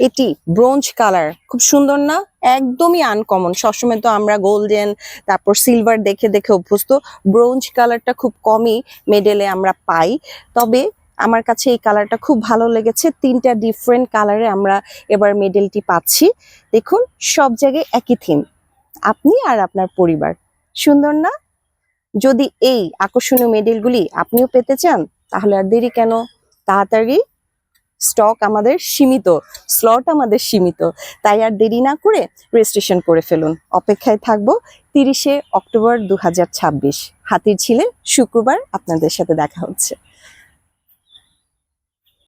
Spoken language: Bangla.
এটি ব্রোঞ্জ কালার, খুব সুন্দর না? একদমই আনকমন। সবসময় তো আমরা গোল্ডেন, তারপর সিলভার দেখে দেখে অভ্যস্ত। ব্রোঞ্জ কালারটা খুব কমই মেডেলে আমরা পাই, তবে আমার কাছে এই কালারটা খুব ভালো লেগেছে। 3টা ডিফারেন্ট কালারে আমরা এবার মেডেলটি পাচ্ছি। দেখুন, সব জায়গায় একই থিম, আপনি আর আপনার পরিবার। সুন্দর না? যদি এই আকর্ষণীয় মেডেলগুলি আপনিও পেতে চান, তাহলে আর দেরি কেন? তাড়াতাড়ি, স্টক আমাদের সীমিত, স্লট আমাদের সীমিত, তাই আর দেরি না করে রেজিস্ট্রেশন করে ফেলুন। অপেক্ষায় থাকবো। 30শে অক্টোবর 2026 হাতিরঝিলে শুক্রবার আপনাদের সাথে দেখা হচ্ছে।